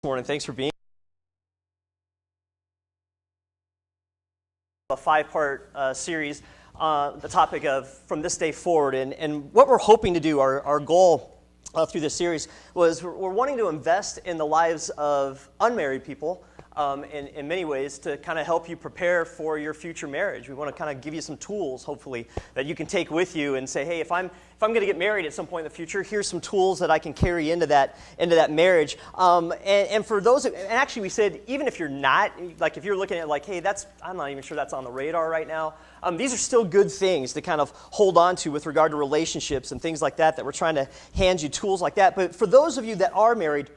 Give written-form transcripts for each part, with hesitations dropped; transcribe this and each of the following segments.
Morning. Thanks for being a 5-part series on the topic of from this day forward. And what we're hoping to do, our goal through this series, was we're wanting to invest in the lives of unmarried people in many ways to kind of help you prepare for your future marriage. We want to kind of give you some tools, hopefully, that you can take with you and say, hey, if I'm going to get married at some point in the future, here's some tools that I can carry into that marriage. And for those, and actually we said, even if you're not, like if you're looking at like, hey, I'm not even sure that's on the radar right now. These are still good things to kind of hold on to with regard to relationships and things like that we're trying to hand you tools like that. But for those of you that are married,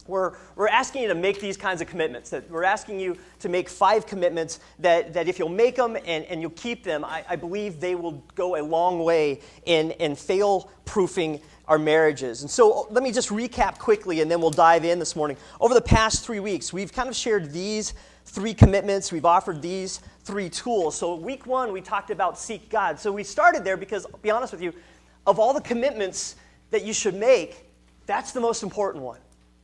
we're asking you to make these kinds of commitments. That we're asking you to make 5 commitments that if you'll make them and you'll keep them, I believe they will go a long way in fail-proofing our marriages. And so let me just recap quickly, and then we'll dive in this morning. Over the past 3 weeks, we've kind of shared these 3 commitments. We've offered these 3 tools. So week 1, we talked about seek God. So we started there because, I'll be honest with you, of all the commitments that you should make, that's the most important one.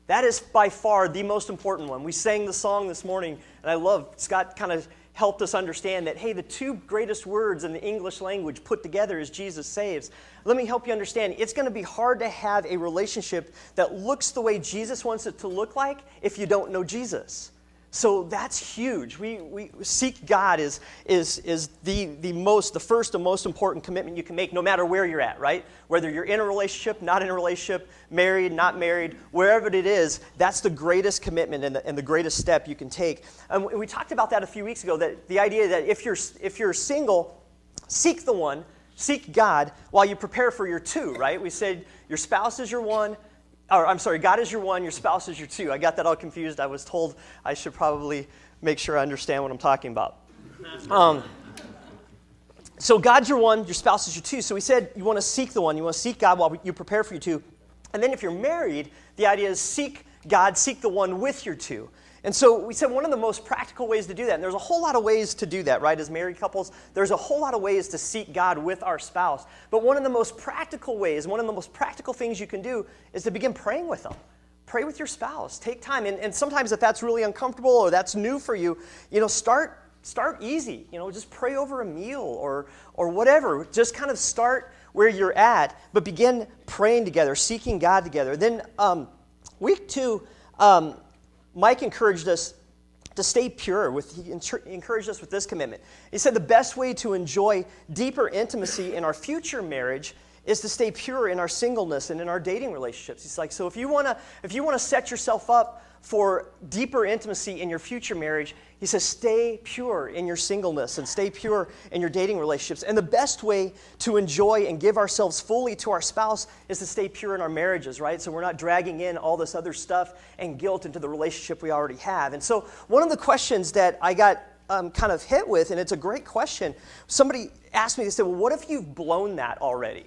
That is by far the most important one. We sang the song this morning, and I love, Scott kind of helped us understand that, hey, the 2 greatest words in the English language put together is Jesus saves. Let me help you understand. It's going to be hard to have a relationship that looks the way Jesus wants it to look like if you don't know Jesus. So that's huge. We seek God is the first and most important commitment you can make, no matter where you're at, right? Whether you're in a relationship, not in a relationship, married, not married, wherever it is, that's the greatest commitment and the greatest step you can take. And we talked about that a few weeks ago. That the idea that if you're single, seek the one, seek God while you prepare for your 2, right? We said your spouse is your 1. God is your 1, your spouse is your 2. I got that all confused. I was told I should probably make sure I understand what I'm talking about. So God's your 1, your spouse is your 2. So we said you want to seek the one. You want to seek God while you prepare for your 2. And then if you're married, the idea is seek God, seek the one with your 2. And so we said one of the most practical ways to do that, and there's a whole lot of ways to do that, right? As married couples, there's a whole lot of ways to seek God with our spouse. But one of the most practical ways, one of the most practical things you can do is to begin praying with them. Pray with your spouse. Take time. And sometimes if that's really uncomfortable or that's new for you, start easy. Just pray over a meal or whatever. Just kind of start where you're at, but begin praying together, seeking God together. Then week 2, Mike encouraged us to stay pure. He encouraged us with this commitment. He said the best way to enjoy deeper intimacy in our future marriage is to stay pure in our singleness and in our dating relationships. He's like, so if you want to set yourself up for deeper intimacy in your future marriage, he says stay pure in your singleness and stay pure in your dating relationships. And the best way to enjoy and give ourselves fully to our spouse is to stay pure in our marriages, right? So we're not dragging in all this other stuff and guilt into the relationship we already have. And so one of the questions that I got kind of hit with, and it's a great question, somebody asked me, they said, well, what if you've blown that already?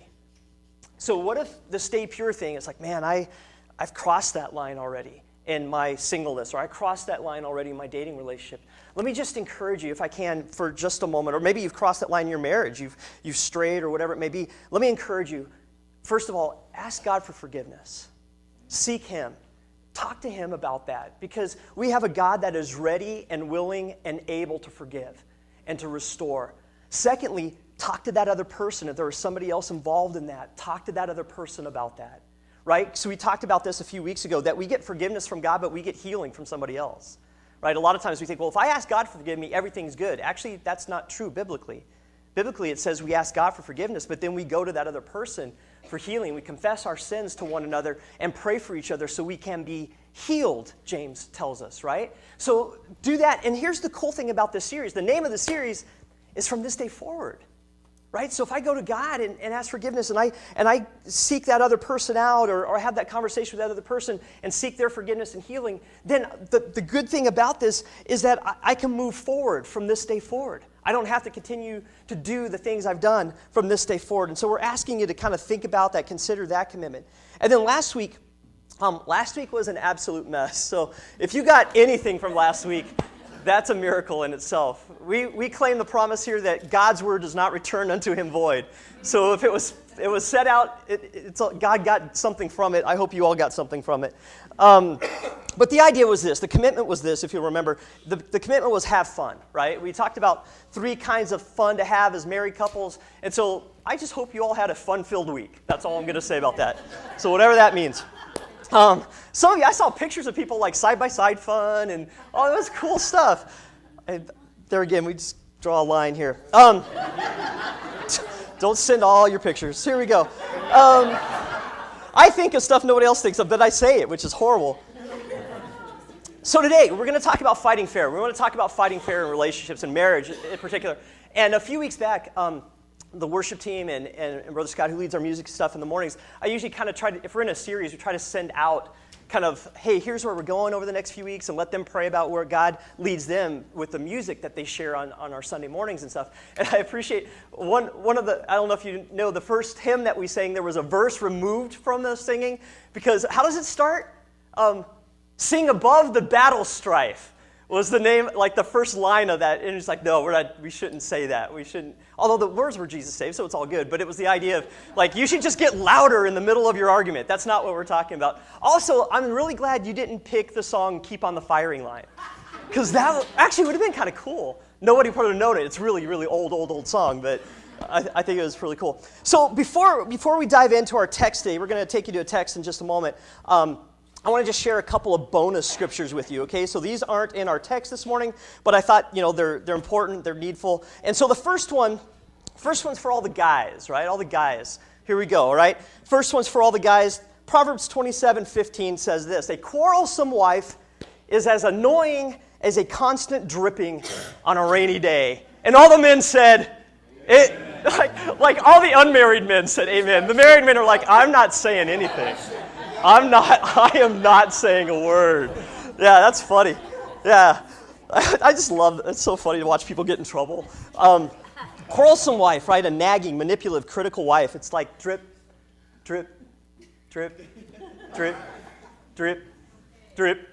So what if the stay pure thing is like, man, I've crossed that line already in my singleness, or I crossed that line already in my dating relationship. Let me just encourage you, if I can, for just a moment, or maybe you've crossed that line in your marriage, you've strayed or whatever it may be. Let me encourage you, first of all, ask God for forgiveness. Seek Him. Talk to Him about that, because we have a God that is ready and willing and able to forgive and to restore. Secondly, talk to that other person. If there is somebody else involved in that, talk to that other person about that. Right? So we talked about this a few weeks ago, that we get forgiveness from God, but we get healing from somebody else. Right? A lot of times we think, well, if I ask God to forgive me, everything's good. Actually, that's not true biblically. Biblically, it says we ask God for forgiveness, but then we go to that other person for healing. We confess our sins to one another and pray for each other so we can be healed, James tells us, right? So do that. And here's the cool thing about this series. The name of the series is From This Day Forward. Right? So if I go to God and ask forgiveness and I seek that other person out or have that conversation with that other person and seek their forgiveness and healing, then the good thing about this is that I can move forward from this day forward. I don't have to continue to do the things I've done from this day forward. And so we're asking you to kind of think about that, consider that commitment. And then last week was an absolute mess. So if you got anything from last week, That's a miracle in itself. We claim the promise here that God's word does not return unto him void. So if it was set out, God got something from it. I hope you all got something from it. But the idea was this. The commitment was this, if you remember. The commitment was have fun, right? We talked about 3 kinds of fun to have as married couples. And so I just hope you all had a fun-filled week. That's all I'm going to say about that. So whatever that means. Some of you, I saw pictures of people like side-by-side fun and all this cool stuff. And there again, we just draw a line here. Don't send all your pictures. Here we go. I think of stuff nobody else thinks of, but I say it, which is horrible. So today, we're going to talk about fighting fair. We want to talk about fighting fair in relationships and marriage in particular. And a few weeks back, the worship team and Brother Scott, who leads our music stuff in the mornings, I usually kind of try to, if we're in a series, we try to send out kind of, hey, here's where we're going over the next few weeks, and let them pray about where God leads them with the music that they share on our Sunday mornings and stuff. And I appreciate one of the, I don't know if you know, the first hymn that we sang, there was a verse removed from the singing, because how does it start? Sing above the battle strife was the name, like the first line of that. And it's like, no, we shouldn't say that. We shouldn't, although the words were Jesus saved, so it's all good. But it was the idea of, like, you should just get louder in the middle of your argument. That's not what we're talking about. Also, I'm really glad you didn't pick the song Keep on the Firing Line, because that actually would have been kind of cool. Nobody would have known it. It's really, really old song, but I think it was really cool. So before we dive into our text today, we're going to take you to a text in just a moment. I want to just share a couple of bonus scriptures with you, okay? So these aren't in our text this morning, but I thought, they're important, they're needful. And so the first one's for all the guys, right? All the guys. Here we go, all right? First one's for all the guys. Proverbs 27:15 says this: a quarrelsome wife is as annoying as a constant dripping on a rainy day. And all the men said, like all the unmarried men said amen. The married men are like, I'm not saying anything. I am not saying a word. Yeah, that's funny. Yeah. I just love it. It's so funny to watch people get in trouble. Quarrelsome wife, right? A nagging, manipulative, critical wife. It's like drip, drip, drip, drip, drip, drip.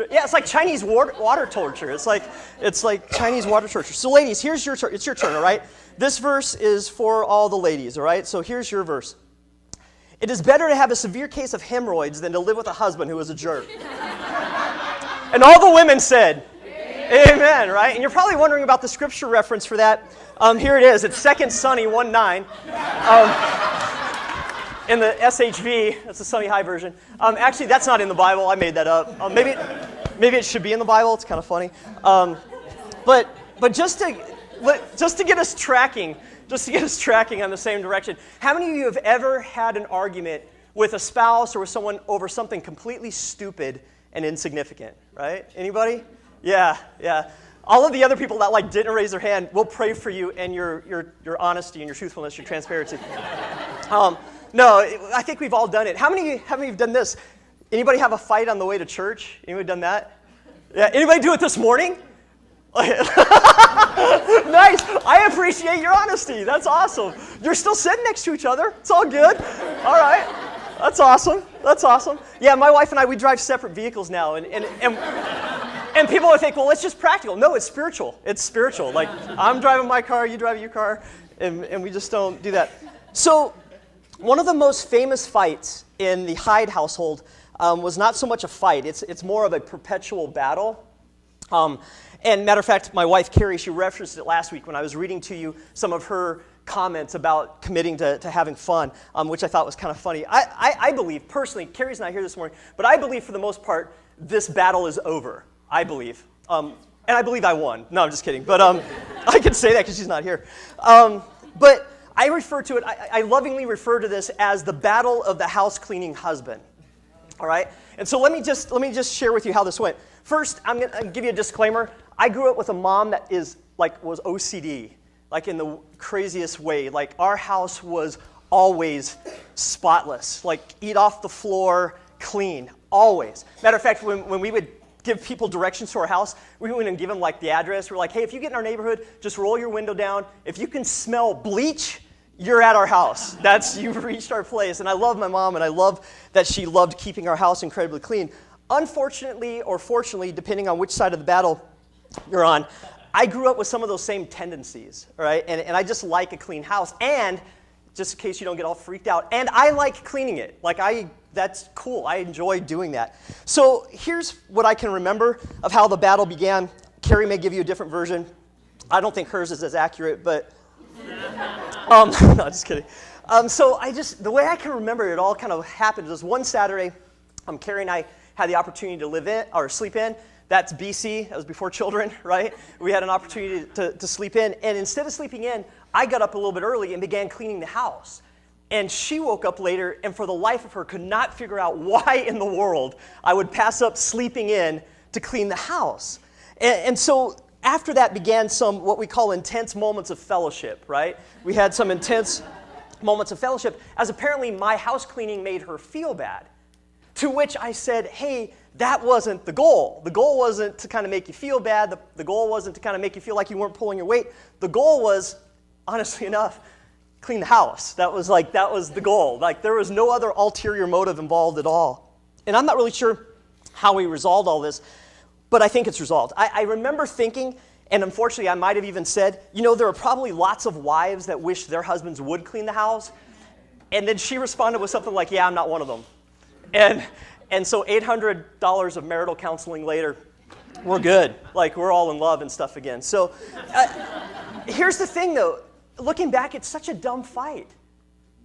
Yeah, it's like Chinese water torture. It's like Chinese water torture. So ladies, here's your turn. It's your turn, all right? This verse is for all the ladies, all right? So here's your verse. It is better to have a severe case of hemorrhoids than to live with a husband who is a jerk. And all the women said, amen, right? And you're probably wondering about the scripture reference for that. Here it is. It's 2 Sonny 1:9. In the SHV, that's the Sonny High version. Actually, that's not in the Bible. I made that up. Maybe it should be in the Bible. It's kind of funny. But just to get us tracking, on the same direction, how many of you have ever had an argument with a spouse or with someone over something completely stupid and insignificant, right? Anybody? Yeah. All of the other people that didn't raise their hand, we'll pray for you and your honesty and your truthfulness, your transparency. No, I think we've all done it. How many have done this? Anybody have a fight on the way to church? Anybody done that? Yeah. Anybody do it this morning? Nice. I appreciate your honesty. That's awesome. You're still sitting next to each other. It's all good. All right. That's awesome. Yeah, my wife and I, we drive separate vehicles now, and people would think, well, it's just practical. No, it's spiritual. Like, I'm driving my car, you drive your car, and we just don't do that. So one of the most famous fights in the Hyde household was not so much a fight. It's more of a perpetual battle. And matter of fact, my wife, Carrie, she referenced it last week when I was reading to you some of her comments about committing to having fun, which I thought was kind of funny. I believe, personally, Carrie's not here this morning, but I believe for the most part, this battle is over. I believe. And I believe I won. No, I'm just kidding. But I can say that because she's not here. But I refer to it, I lovingly refer to this as the battle of the house cleaning husband. All right? And so let me just share with you how this went. First, I'm going to give you a disclaimer. I grew up with a mom that was OCD, in the craziest way. Our house was always spotless, eat off the floor, clean, always. Matter of fact, when we would give people directions to our house, we wouldn't give them the address. We're like, hey, if you get in our neighborhood, just roll your window down. If you can smell bleach, you're at our house. You've reached our place. And I love my mom, and I love that she loved keeping our house incredibly clean. Unfortunately, or fortunately, depending on which side of the battle you're on. I grew up with some of those same tendencies, all right? And I just like a clean house. And just in case you don't get all freaked out, and I like cleaning it. That's cool. I enjoy doing that. So here's what I can remember of how the battle began. Carrie may give you a different version. I don't think hers is as accurate, but no, just kidding. So the way I can remember it all kind of happened was one Saturday, Carrie and I had the opportunity to live in or sleep in. That's BC. That was before children, right? We had an opportunity to sleep in, and instead of sleeping in, I got up a little bit early and began cleaning the house. And she woke up later and for the life of her could not figure out why in the world I would pass up sleeping in to clean the house. And so after that began some what we call intense moments of fellowship, right? We had some intense moments of fellowship as apparently my house cleaning made her feel bad. To which I said, hey, that wasn't the goal. The goal wasn't to kind of make you feel bad. The goal wasn't to kind of make you feel like you weren't pulling your weight. The goal was, honestly enough, clean the house. That was the goal. There was no other ulterior motive involved at all. And I'm not really sure how we resolved all this, but I think it's resolved. I remember thinking, and unfortunately I might have even said, there are probably lots of wives that wish their husbands would clean the house. And then she responded with something like, yeah, I'm not one of them. And so $800 of marital counseling later, we're good. We're all in love and stuff again. So here's the thing, though. Looking back, it's such a dumb fight.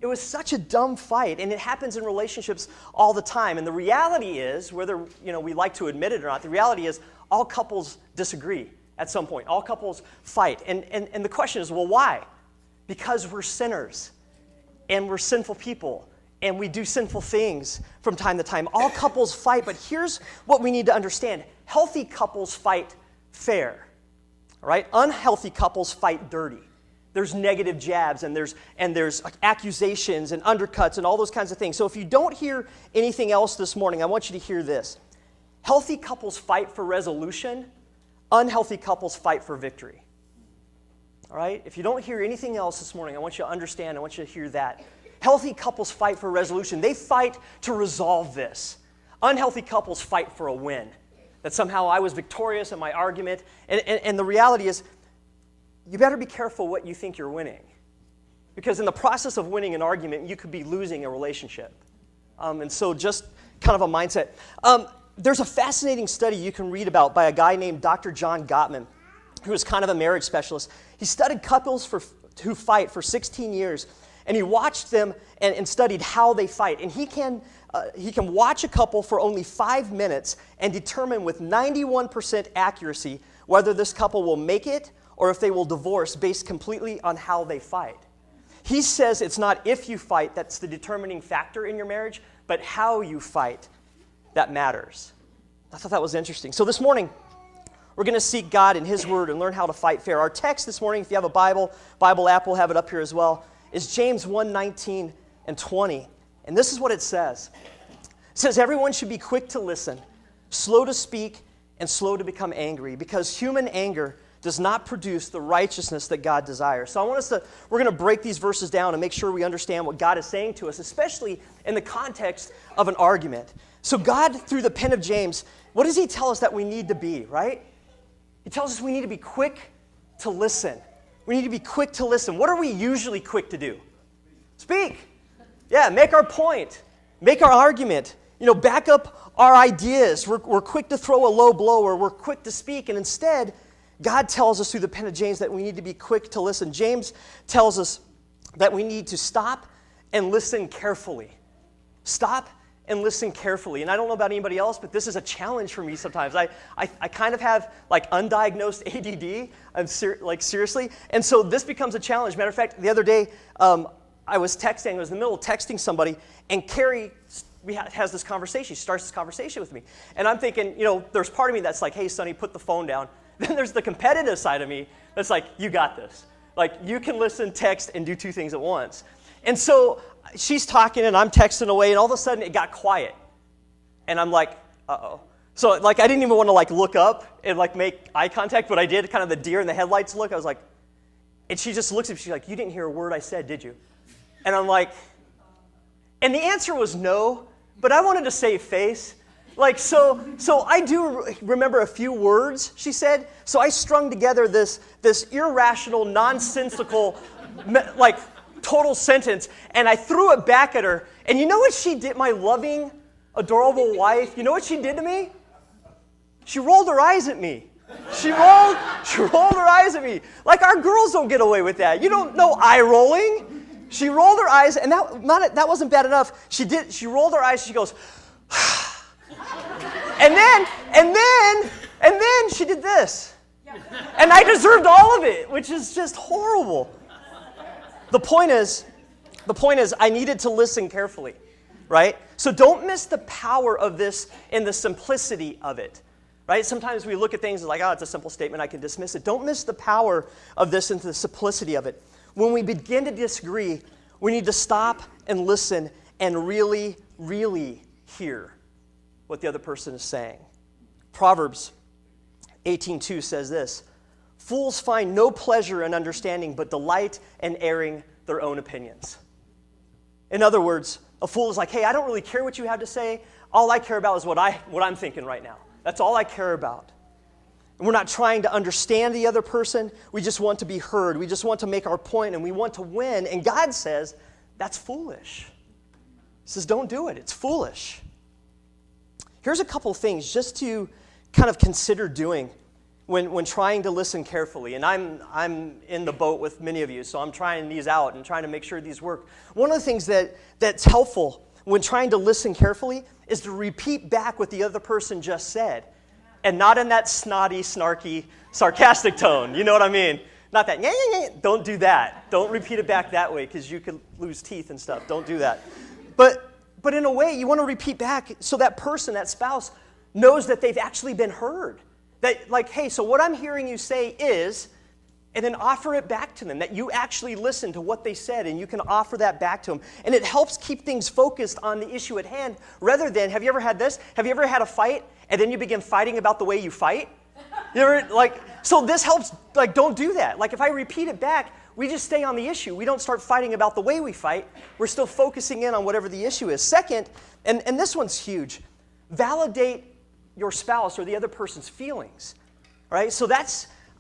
It was such a dumb fight, and it happens in relationships all the time. And the reality is, whether we like to admit it or not, the reality is all couples disagree at some point. All couples fight. And the question is, well, why? Because we're sinners, and we're sinful people, and we do sinful things from time to time. All couples fight, but here's what we need to understand. Healthy couples fight fair, all right? Unhealthy couples fight dirty. There's negative jabs, and there's accusations and undercuts and all those kinds of things. So if you don't hear anything else this morning, I want you to hear this. Healthy couples fight for resolution. Unhealthy couples fight for victory. All right? If you don't hear anything else this morning, I want you to understand. I want you to hear that. Healthy couples fight for resolution. They fight to resolve this. Unhealthy couples fight for a win. That somehow I was victorious in my argument. And the reality is, you better be careful what you think you're winning. Because in the process of winning an argument, you could be losing a relationship. And so just kind of a mindset. There's a fascinating study you can read about by a guy named Dr. John Gottman, who is kind of a marriage specialist. He studied couples who fight for 16 years, and he watched them and studied how they fight. And he can watch a couple for only 5 minutes and determine with 91% accuracy whether this couple will make it or if they will divorce based completely on how they fight. He says it's not if you fight that's the determining factor in your marriage, but how you fight that matters. I thought that was interesting. So this morning, we're going to seek God in His Word and learn how to fight fair. Our text this morning, if you have a Bible app, we'll have it up here as well, is James 1:19 and 20. And this is what it says. It says, everyone should be quick to listen, slow to speak, and slow to become angry, because human anger does not produce the righteousness that God desires. So we're going to break these verses down and make sure we understand what God is saying to us, especially in the context of an argument. So God, through the pen of James, what does He tell us that we need to be, right? He tells us we need to be quick to listen. We need to be quick to listen. What are we usually quick to do? Speak. Yeah, make our point. Make our argument. Back up our ideas. We're quick to throw a low blow, or we're quick to speak, and instead, God tells us through the pen of James that we need to be quick to listen. James tells us that we need to stop and listen carefully. Stop and listen carefully. And I don't know about anybody else, but this is a challenge for me sometimes. I kind of have undiagnosed ADD. Seriously. And so this becomes a challenge. Matter of fact, the other day, I was in the middle of texting somebody, and Carrie has this conversation. She starts this conversation with me. And I'm thinking, there's part of me that's like, hey, Sonny, put the phone down. Then there's the competitive side of me that's like, you got this. You can listen, text, and do two things at once. And so she's talking, and I'm texting away, and all of a sudden it got quiet. And I'm like, uh-oh. So I didn't even want to look up and make eye contact, but I did, kind of the deer in the headlights look. I was like, and she just looks at me, she's like, you didn't hear a word I said, did you? And I'm like, and the answer was no, but I wanted to save face. So I do remember a few words she said. So I strung together this irrational, nonsensical, like total sentence, and I threw it back at her. And you know what she did, my loving, adorable wife? You know what she did to me? She rolled her eyes at me. She rolled her eyes at me. Like our girls don't get away with that. You don't know eye rolling. She rolled her eyes, and that wasn't bad enough. She rolled her eyes. She goes, and then she did this, and I deserved all of it, which is just horrible. The point is, I needed to listen carefully, right? So don't miss the power of this in the simplicity of it. Right? Sometimes we look at things like, oh, it's a simple statement, I can dismiss it. Don't miss the power of this into the simplicity of it. When we begin to disagree, we need to stop and listen and really, really hear what the other person is saying. Proverbs 18:2 says this, "Fools find no pleasure in understanding, but delight in airing their own opinions." In other words, a fool is like, hey, I don't really care what you have to say. All I care about is what I'm thinking right now. That's all I care about. And we're not trying to understand the other person. We just want to be heard. We just want to make our point, and we want to win. And God says, that's foolish. He says, don't do it. It's foolish. Here's a couple things just to kind of consider doing when trying to listen carefully. And I'm in the boat with many of you, so I'm trying these out and trying to make sure these work. One of the things that's helpful when trying to listen carefully is to repeat back what the other person just said. And not in that snotty, snarky, sarcastic tone. You know what I mean? Not that, yeah, yeah, yeah. Don't do that. Don't repeat it back that way because you could lose teeth and stuff. Don't do that. But in a way, you want to repeat back so that person, that spouse, knows that they've actually been heard. That, like, hey, so what I'm hearing you say is, and then offer it back to them, that you actually listened to what they said, and you can offer that back to them. And it helps keep things focused on the issue at hand, rather than, have you ever had this? Have you ever had a fight, and then you begin fighting about the way you fight? You ever, so this helps, don't do that. If I repeat it back, we just stay on the issue. We don't start fighting about the way we fight. We're still focusing in on whatever the issue is. Second, and this one's huge, validate your spouse or the other person's feelings, right? So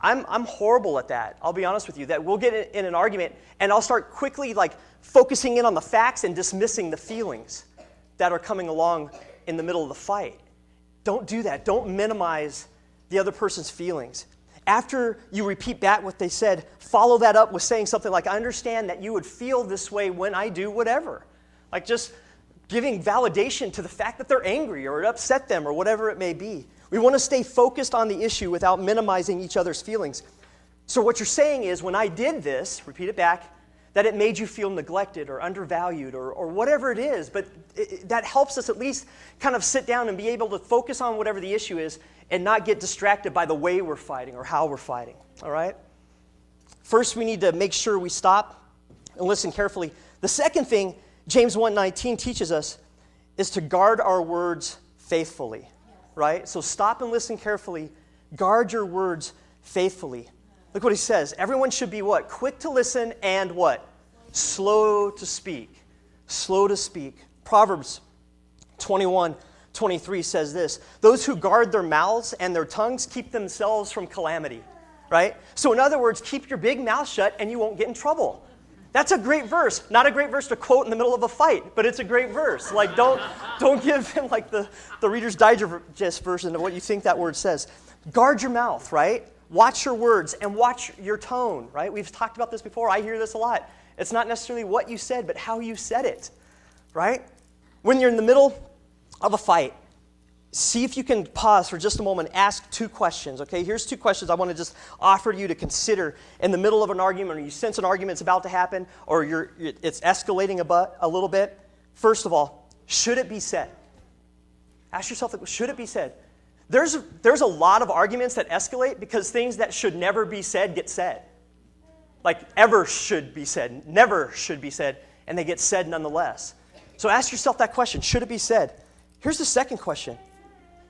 I'm horrible at that. I'll be honest with you, that we'll get in an argument and I'll start quickly focusing in on the facts and dismissing the feelings that are coming along in the middle of the fight. Don't do that. Don't minimize the other person's feelings. After you repeat back what they said, follow that up with saying something like, I understand that you would feel this way when I do whatever. Just giving validation to the fact that they're angry or it upset them or whatever it may be. We want to stay focused on the issue without minimizing each other's feelings. So what you're saying is, when I did this, repeat it back, that it made you feel neglected or undervalued or whatever it is, but that helps us at least kind of sit down and be able to focus on whatever the issue is and not get distracted by the way we're fighting or how we're fighting, all right? First, we need to make sure we stop and listen carefully. The second thing James 1:19 teaches us is to guard our words faithfully, right? So stop and listen carefully. Guard your words faithfully. Look what he says. Everyone should be what? Quick to listen and what? Slow to speak. Slow to speak. Proverbs 21:23 says this. Those who guard their mouths and their tongues keep themselves from calamity, right? So in other words, keep your big mouth shut and you won't get in trouble. That's a great verse. Not a great verse to quote in the middle of a fight, but it's a great verse. Don't give him the Reader's Digest version of what you think that word says. Guard your mouth, right? Watch your words and watch your tone, right? We've talked about this before. I hear this a lot. It's not necessarily what you said, but how you said it, right? When you're in the middle of a fight, see if you can pause for just a moment, ask two questions, okay? Here's two questions I want to just offer to you to consider in the middle of an argument, or you sense an argument's about to happen, or it's escalating a little bit. First of all, should it be said? Ask yourself, should it be said? There's a lot of arguments that escalate because things that should never be said get said. Ever should be said, never should be said, and they get said nonetheless. So ask yourself that question, should it be said? Here's the second question.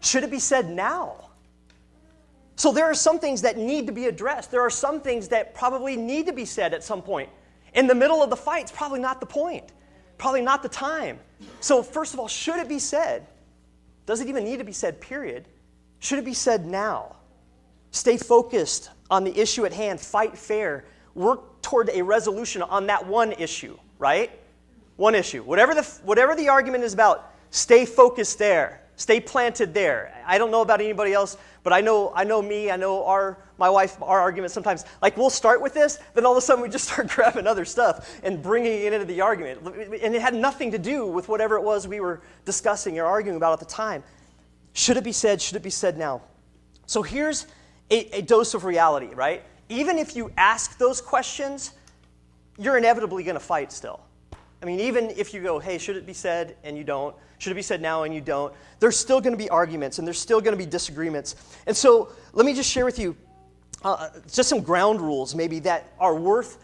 Should it be said now? So there are some things that need to be addressed. There are some things that probably need to be said at some point. In the middle of the fight, it's probably not the point. Probably not the time. So first of all, should it be said? Does it even need to be said, period? Should it be said now? Stay focused on the issue at hand. Fight fair. Work toward a resolution on that one issue, right? One issue. Whatever the argument is about, stay focused there. Stay planted there. I don't know about anybody else, but I know me, I know my wife, our argument sometimes. Like, we'll start with this, then all of a sudden we just start grabbing other stuff and bringing it into the argument. And it had nothing to do with whatever it was we were discussing or arguing about at the time. Should it be said? Should it be said now? So here's a dose of reality, right? Even if you ask those questions, you're inevitably going to fight still. I mean, even if you go, hey, should it be said, and you don't, should it be said now and you don't, there's still going to be arguments and there's still going to be disagreements. And so let me just share with you just some ground rules maybe that are worth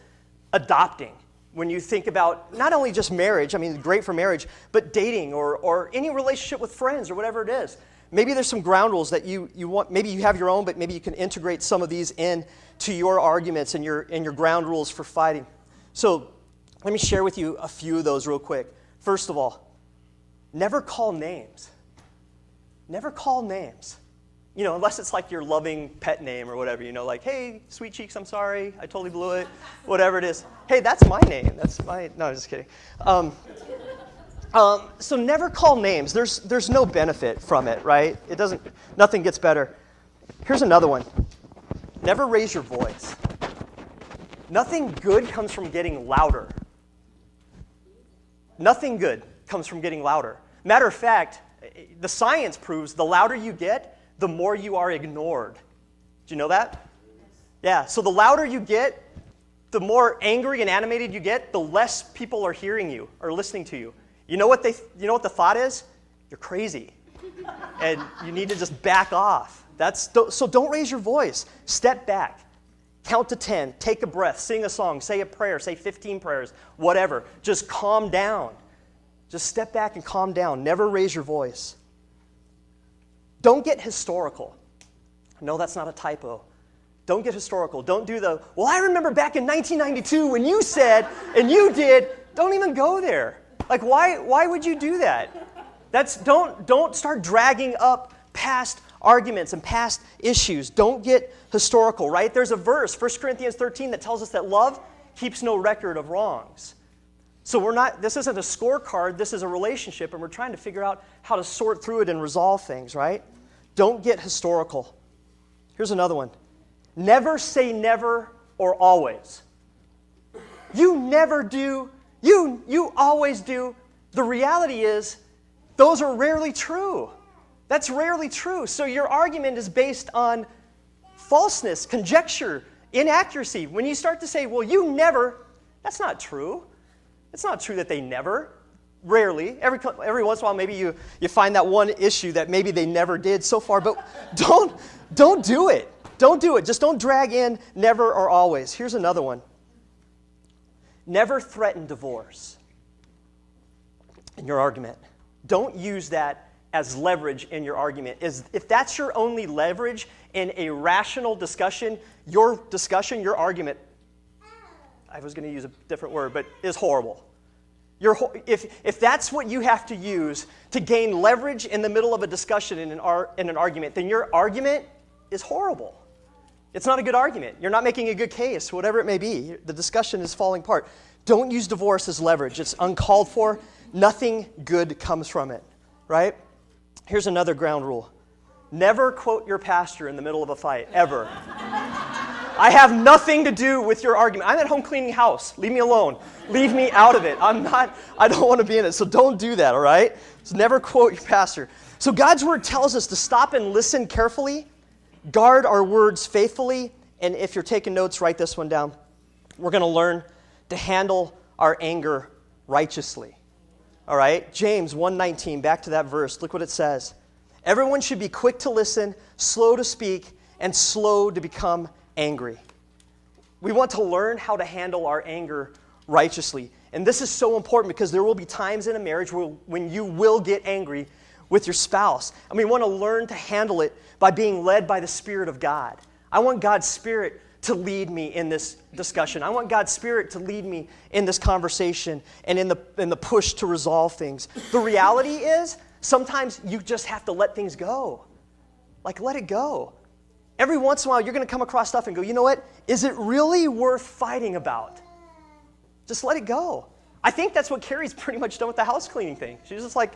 adopting when you think about not only just marriage, I mean, great for marriage, but dating or any relationship with friends or whatever it is. Maybe there's some ground rules that you want, maybe you have your own, but maybe you can integrate some of these into your arguments and your ground rules for fighting. So let me share with you a few of those real quick. First of all, never call names. Never call names. You know, unless it's like your loving pet name or whatever, you know, like, hey, sweet cheeks, I'm sorry, I totally blew it, whatever it is. Hey, that's my name. No, I'm just kidding. So never call names. There's no benefit from it, right? Nothing gets better. Here's another one. Never raise your voice. Nothing good comes from getting louder. Nothing good comes from getting louder. Matter of fact, the science proves the louder you get, the more you are ignored. Do you know that? Yeah, so the louder you get, the more angry and animated you get, the less people are hearing you or listening to you. You know what the thought is? You're crazy. And you need to just back off. So don't raise your voice. Step back. Count to 10. Take a breath. Sing a song. Say a prayer. Say 15 prayers. Whatever. Just calm down. Just step back and calm down. Never raise your voice. Don't get historical. No, that's not a typo. Don't get historical. Don't do well, I remember back in 1992 when you said and you did. Don't even go there. Like, why would you do that? Don't start dragging up past arguments and past issues. Don't get historical, right? There's a verse, 1 Corinthians 13, that tells us that love keeps no record of wrongs. So this isn't a scorecard, this is a relationship, and we're trying to figure out how to sort through it and resolve things, right? Don't get historical. Here's another one. Never say never or always. You never do. You always do. The reality is, those are rarely true. That's rarely true. So your argument is based on falseness, conjecture, inaccuracy. When you start to say, well, you never, that's not true. It's not true that they never. Rarely. Every once in a while, maybe you find that one issue that maybe they never did so far, but don't do it. Don't do it. Just don't drag in never or always. Here's another one. Never threaten divorce in your argument. Don't use that as leverage in your argument. If that's your only leverage in a rational discussion, your argument, I was going to use a different word, but is horrible. If that's what you have to use to gain leverage in the middle of a discussion in an argument, then your argument is horrible. It's not a good argument. You're not making a good case, whatever it may be. The discussion is falling apart. Don't use divorce as leverage. It's uncalled for. Nothing good comes from it, right? Here's another ground rule. Never quote your pastor in the middle of a fight, ever. I have nothing to do with your argument. I'm at home cleaning house. Leave me alone. Leave me out of it. I don't want to be in it, so don't do that, all right? So never quote your pastor. So God's word tells us to stop and listen carefully, guard our words faithfully, and if you're taking notes, write this one down. We're going to learn to handle our anger righteously. All right? James 1:19, back to that verse. Look what it says. Everyone should be quick to listen, slow to speak, and slow to become angry. We want to learn how to handle our anger righteously. And this is so important because there will be times in a marriage when you will get angry with your spouse. And we want to learn to handle it by being led by the Spirit of God. I want God's Spirit to lead me in this discussion. I want God's Spirit to lead me in this conversation and in the push to resolve things. The reality is, Sometimes you just have to let things go. Like, let it go. Every once in a while, you're going to come across stuff and go, you know what? Is it really worth fighting about? Just let it go. I think that's what Carrie's pretty much done with the house cleaning thing. She's just like,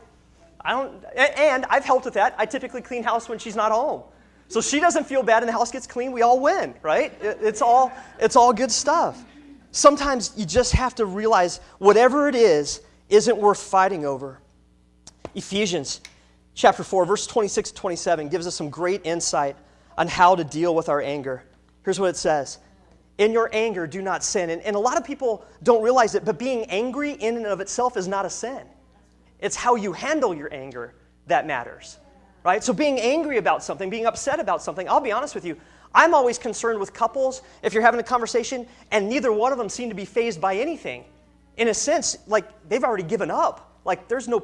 and I've helped with that. I typically clean house when she's not home. So she doesn't feel bad and the house gets clean. We all win, right? It's all good stuff. Sometimes you just have to realize whatever it is isn't worth fighting over. Ephesians chapter 4, verse 26 to 27 gives us some great insight on how to deal with our anger. Here's what it says. In your anger, do not sin. And a lot of people don't realize it, but being angry in and of itself is not a sin. It's how you handle your anger that matters, right? So being angry about something, being upset about something, I'll be honest with you, I'm always concerned with couples, if you're having a conversation, and neither one of them seem to be fazed by anything. In a sense, like they've already given up. Like there's no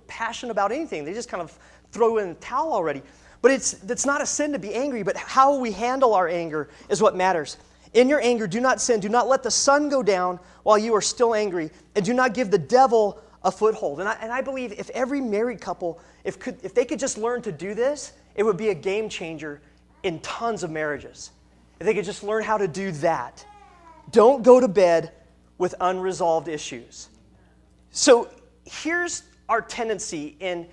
passion about anything. They just kind of throw in the towel already. But it's not a sin to be angry, but how we handle our anger is what matters. In your anger, do not sin. Do not let the sun go down while you are still angry, and do not give the devil a foothold. And I believe if every married couple, if they could just learn to do this, it would be a game changer in tons of marriages. If they could just learn how to do that. Don't go to bed with unresolved issues. So here's our tendency in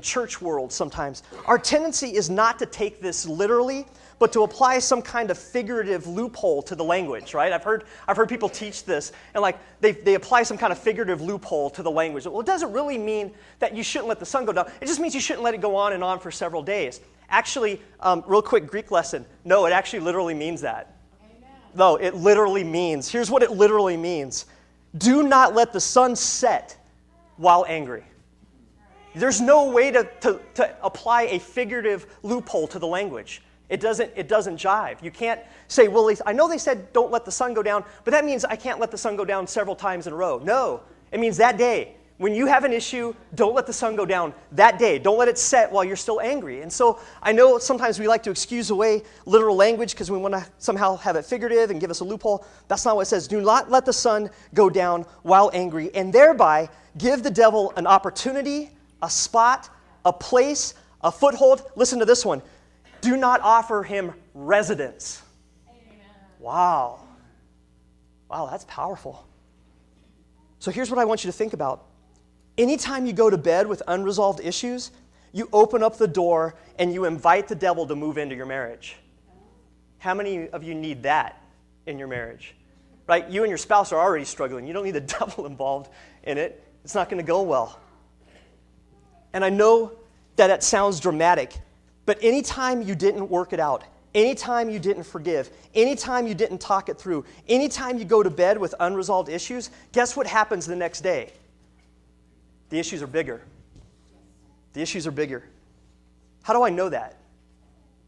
church world sometimes. Our tendency is not to take this literally, but to apply some kind of figurative loophole to the language, right? I've heard people teach this, and like they apply some kind of figurative loophole to the language. Well, it doesn't really mean that you shouldn't let the sun go down. It just means you shouldn't let it go on and on for several days. Actually, real quick Greek lesson. No, it actually literally means that. Amen. No, it literally means. Here's what it literally means. Do not let the sun set while angry. There's no way to apply a figurative loophole to the language. It doesn't jive. You can't say, well, I know they said don't let the sun go down, but that means I can't let the sun go down several times in a row. No, it means that day. When you have an issue, don't let the sun go down that day. Don't let it set while you're still angry. And so I know sometimes we like to excuse away literal language because we want to somehow have it figurative and give us a loophole. That's not what it says. Do not let the sun go down while angry, and thereby give the devil an opportunity, a spot, a place, a foothold. Listen to this one. Do not offer him residence. Amen. Wow, that's powerful. So here's what I want you to think about. Anytime you go to bed with unresolved issues, you open up the door and you invite the devil to move into your marriage. How many of you need that in your marriage? Right? You and your spouse are already struggling. You don't need the devil involved in it. It's not going to go well. And I know that sounds dramatic, but anytime you didn't work it out, anytime you didn't forgive, anytime you didn't talk it through, anytime you go to bed with unresolved issues, guess what happens the next day? The issues are bigger. The issues are bigger. How do I know that?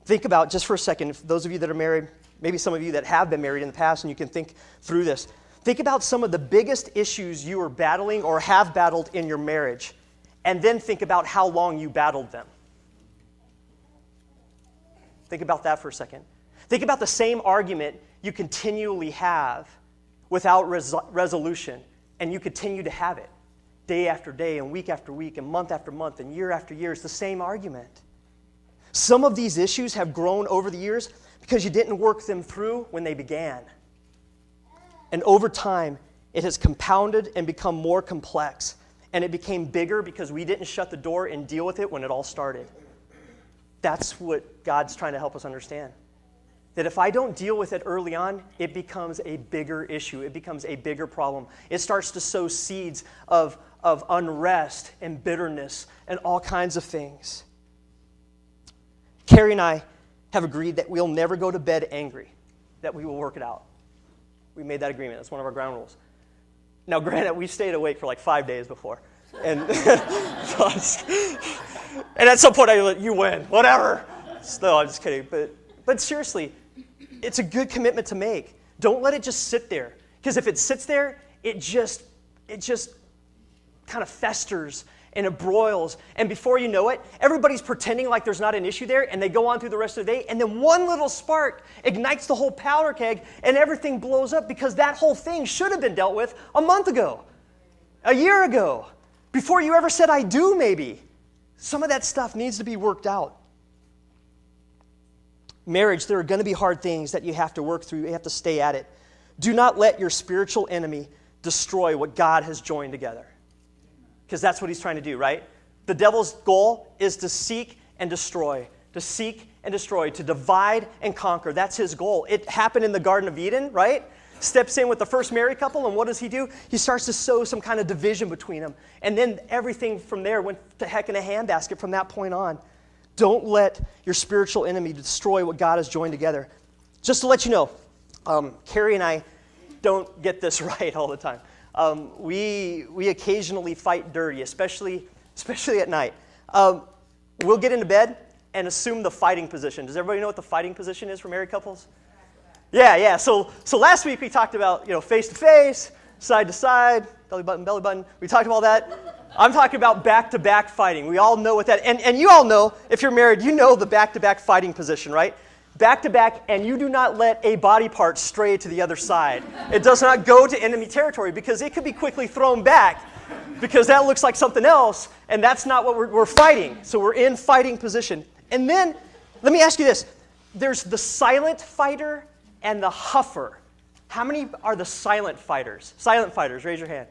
Think about, just for a second, if those of you that are married, maybe some of you that have been married in the past, and you can think through this. Think about some of the biggest issues you are battling or have battled in your marriage, and then think about how long you battled them. Think about that for a second. Think about the same argument you continually have without resolution, and you continue to have it day after day and week after week and month after month and year after year. It's the same argument. Some of these issues have grown over the years because you didn't work them through when they began. And over time, it has compounded and become more complex. And it became bigger because we didn't shut the door and deal with it when it all started. That's what God's trying to help us understand. That if I don't deal with it early on, it becomes a bigger issue. It becomes a bigger problem. It starts to sow seeds of unrest and bitterness and all kinds of things. Carrie and I have agreed that we'll never go to bed angry, that we will work it out. We made that agreement. That's one of our ground rules. Now, granted, we stayed awake for like 5 days before. And, and at some point, I go, you win, whatever. No, I'm just kidding. But seriously, it's a good commitment to make. Don't let it just sit there. Because if it sits there, it just kind of festers and it broils. And before you know it, everybody's pretending like there's not an issue there, and they go on through the rest of the day, and then one little spark ignites the whole powder keg, and everything blows up because that whole thing should have been dealt with a month ago, a year ago. Before you ever said I do, maybe. Some of that stuff needs to be worked out. Marriage, there are going to be hard things that you have to work through. You have to stay at it. Do not let your spiritual enemy destroy what God has joined together. Because that's what he's trying to do, right? The devil's goal is to seek and destroy. To seek and destroy. To divide and conquer. That's his goal. It happened in the Garden of Eden, right? Steps in with the first married couple, and what does he do? He starts to sow some kind of division between them. And then everything from there went to heck in a handbasket from that point on. Don't let your spiritual enemy destroy what God has joined together. Just to let you know, Carrie and I don't get this right all the time. We occasionally fight dirty, especially at night. We'll get into bed and assume the fighting position. Does everybody know what the fighting position is for married couples? Yeah. So last week we talked about, face to face, side to side, belly button. We talked about that. I'm talking about back-to-back fighting. We all know what that, and you all know, if you're married, you know the back-to-back fighting position, right? Back-to-back, and you do not let a body part stray to the other side. It does not go to enemy territory because it could be quickly thrown back because that looks like something else, and that's not what we're fighting. So we're in fighting position. And then, let me ask you this. There's the silent fighter and the huffer. How many are the silent fighters? Silent fighters, raise your hand.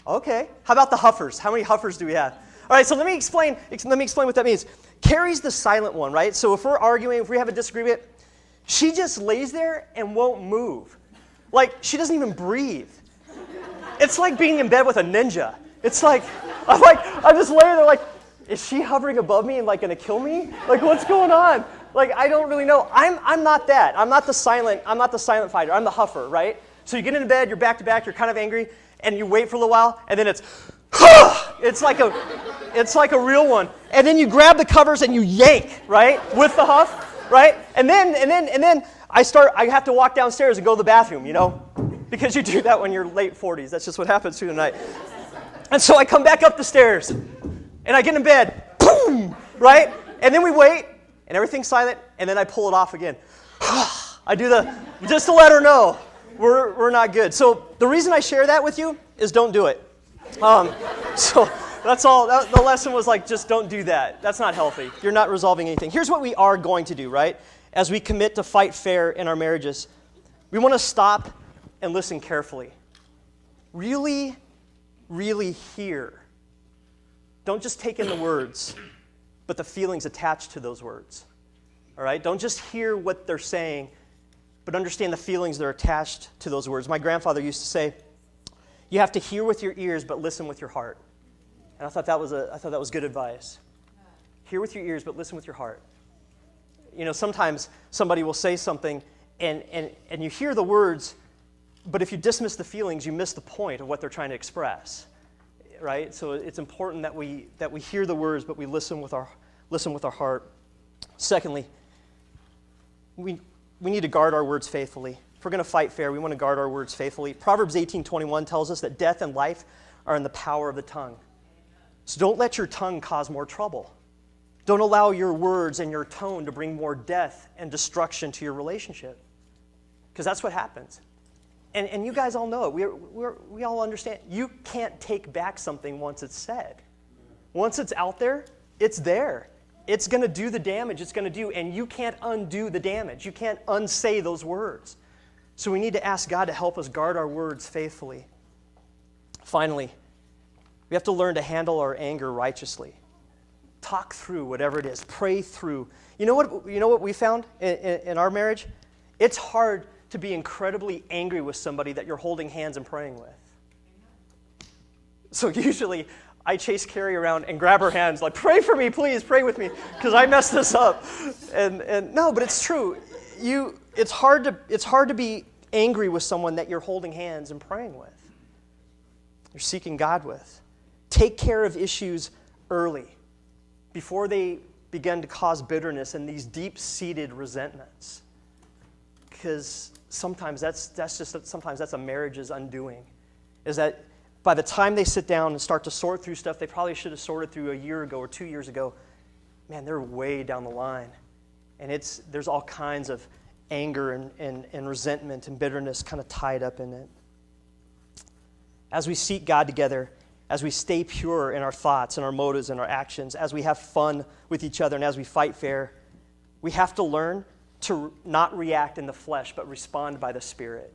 Okay. How about the huffers? How many huffers do we have? All right, so let me explain what that means. Carrie's the silent one, right? So if we're arguing, if we have a disagreement, she just lays there and won't move. Like, she doesn't even breathe. It's like being in bed with a ninja. It's like, I'm just laying there like, is she hovering above me and like gonna kill me? Like, what's going on? Like, I don't really know. I'm not that. I'm not the silent fighter. I'm the huffer, right? So you get into bed, you're back to back, you're kind of angry, and you wait for a little while, and then it's like a real one. And then you grab the covers and you yank, right? With the huff, right? And then I have to walk downstairs and go to the bathroom, because you do that when you're late 40s. That's just what happens through the night. And so I come back up the stairs, and I get in bed, boom, right? And then we wait, and everything's silent, and then I pull it off again. I do just to let her know we're not good. So the reason I share that with you is don't do it. So that's all. The lesson was like, just don't do that. That's not healthy. You're not resolving anything. Here's what we are going to do, right? As we commit to fight fair in our marriages, we want to stop and listen carefully. Really, really hear. Don't just take in the words, but the feelings attached to those words. All right? Don't just hear what they're saying, but understand the feelings that are attached to those words. My grandfather used to say, you have to hear with your ears, but listen with your heart. And I thought that was good advice. Hear with your ears, but listen with your heart. Sometimes somebody will say something, and you hear the words, but if you dismiss the feelings, you miss the point of what they're trying to express. Right? So it's important that we hear the words, but we listen with our heart. Secondly, we need to guard our words faithfully. If we're going to fight fair, we want to guard our words faithfully. Proverbs 18:21 tells us that death and life are in the power of the tongue. So don't let your tongue cause more trouble. Don't allow your words and your tone to bring more death and destruction to your relationship. Because that's what happens. And you guys all know it. We all understand. You can't take back something once it's said. Once it's out there, it's there. It's going to do the damage it's going to do, and you can't undo the damage. You can't unsay those words. So we need to ask God to help us guard our words faithfully. Finally, we have to learn to handle our anger righteously. Talk through whatever it is. Pray through. You know what we found in our marriage? It's hard to be incredibly angry with somebody that you're holding hands and praying with. So usually, I chase Carrie around and grab her hands, like, pray for me, please, pray with me, because I messed this up. And no, but it's true. It's hard to be angry with someone that you're holding hands and praying with. You're seeking God with. Take care of issues early, before they begin to cause bitterness and these deep-seated resentments. Because sometimes that's a marriage's undoing. Is that by the time they sit down and start to sort through stuff they probably should have sorted through a year ago or 2 years ago, man, they're way down the line. And there's all kinds of anger and resentment and bitterness kind of tied up in it. As we seek God together, as we stay pure in our thoughts and our motives and our actions, as we have fun with each other and as we fight fair, we have to learn to not react in the flesh, but respond by the Spirit.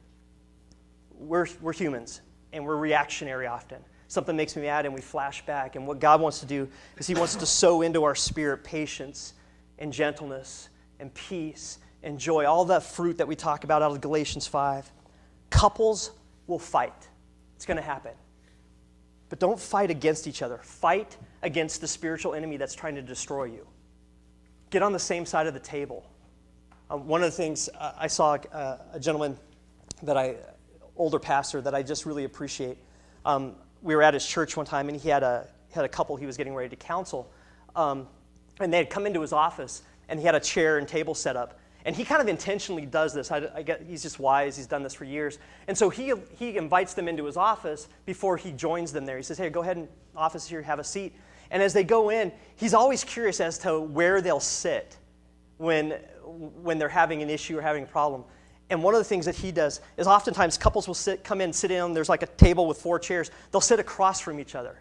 We're humans, and we're reactionary often. Something makes me mad, and we flash back. And what God wants to do is he wants to sow into our spirit patience and gentleness and peace and joy, all that fruit that we talk about out of Galatians 5. Couples will fight. It's going to happen. But don't fight against each other. Fight against the spiritual enemy that's trying to destroy you. Get on the same side of the table. One of the things, I saw a gentleman older pastor that I just really appreciate. We were at his church one time, and he had a couple he was getting ready to counsel. And they had come into his office, and he had a chair and table set up. And he kind of intentionally does this. I get, he's just wise. He's done this for years. And so he invites them into his office before he joins them there. He says, hey, go ahead in office here, have a seat. And as they go in, he's always curious as to where they'll sit when they're having an issue or having a problem. And one of the things that he does is oftentimes couples will come in, sit in, there's like a table with 4 chairs. They'll sit across from each other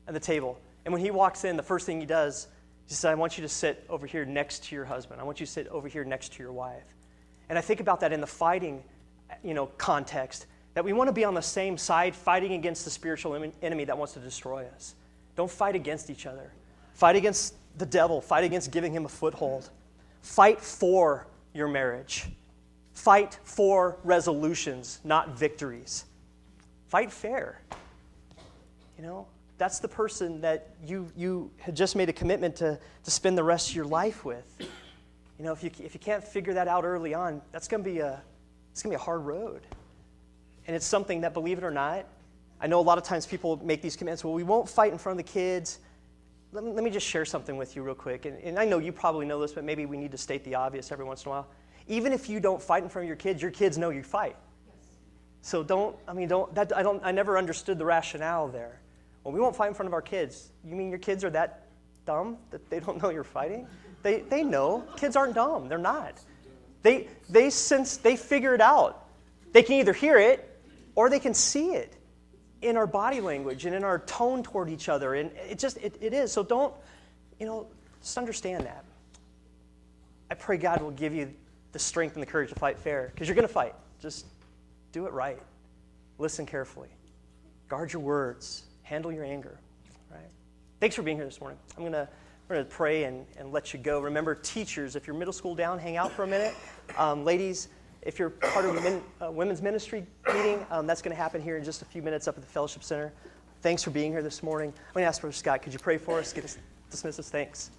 at the table. And when he walks in, the first thing he does, he says, I want you to sit over here next to your husband. I want you to sit over here next to your wife. And I think about that in the fighting, context, that we want to be on the same side, fighting against the spiritual enemy that wants to destroy us. Don't fight against each other. Fight against the devil. Fight against giving him a foothold. Fight for your marriage. Fight for resolutions, not victories. Fight fair. That's the person that you had just made a commitment to spend the rest of your life with. If you can't figure that out early on, it's gonna be a hard road. And it's something that, believe it or not, I know a lot of times people make these commitments. Well, we won't fight in front of the kids. Let me just share something with you real quick. And I know you probably know this, but maybe we need to state the obvious every once in a while. Even if you don't fight in front of your kids know you fight. Yes. So I never understood the rationale there. Well, we won't fight in front of our kids. You mean your kids are that dumb that they don't know you're fighting? They know. Kids aren't dumb. They're not. They figure it out. They can either hear it or they can see it in our body language and in our tone toward each other. And it is. So don't, just understand that. I pray God will give you the strength and the courage to fight fair, because you're going to fight. Just do it right. Listen carefully. Guard your words. Handle your anger. Right? Thanks for being here this morning. We're going to pray and let you go. Remember, teachers, if you're middle school down, hang out for a minute. Ladies, if you're part of a women's ministry meeting, that's going to happen here in just a few minutes up at the Fellowship Center. Thanks for being here this morning. I'm going to ask Brother Scott, could you pray for us? Dismiss us. Thanks.